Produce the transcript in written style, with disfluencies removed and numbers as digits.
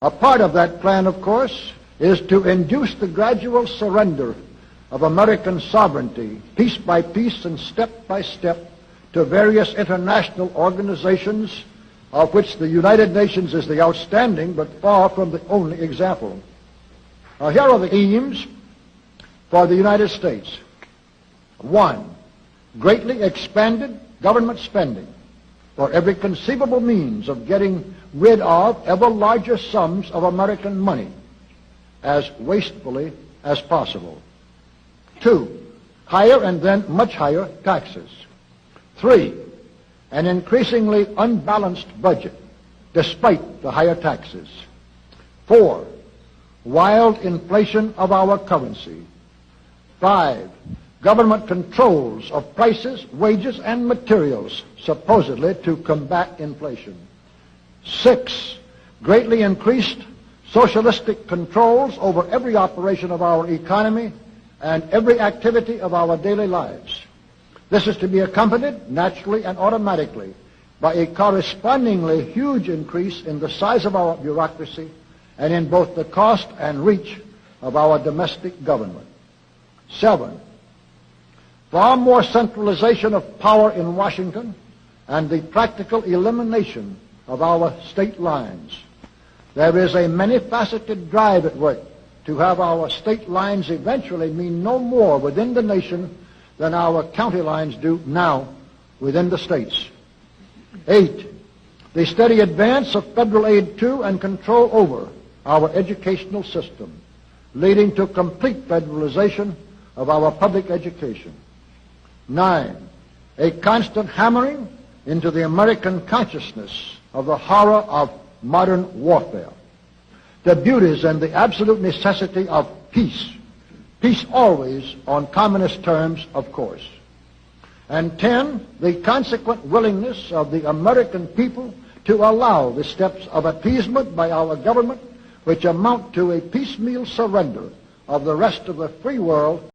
A part of that plan, of course, is to induce the gradual surrender of American sovereignty, piece by piece and step by step, to various international organizations, of which the United Nations is the outstanding but far from the only example. Now, here are the aims for the United States. 1. Greatly expanded government spending for every conceivable means of getting rid of ever larger sums of American money as wastefully as possible. 2. Higher and then much higher taxes. 3. An increasingly unbalanced budget despite the higher taxes. 4. Wild inflation of our currency. 5. Government controls of prices, wages, and materials, supposedly to combat inflation. 6. Greatly increased socialistic controls over every operation of our economy and every activity of our daily lives. This is to be accompanied, naturally and automatically, by a correspondingly huge increase in the size of our bureaucracy and in both the cost and reach of our domestic government. 7. Far more centralization of power in Washington and the practical elimination of our state lines. There is a many-faceted drive at work to have our state lines eventually mean no more within the nation than our county lines do now within the states. 8. The steady advance of federal aid to and control over our educational system, leading to complete federalization of our public education. 9. A constant hammering into the American consciousness of the horror of modern warfare, the beauties and the absolute necessity of peace. Peace always on communist terms, of course. And 10, the consequent willingness of the American people to allow the steps of appeasement by our government which amount to a piecemeal surrender of the rest of the free world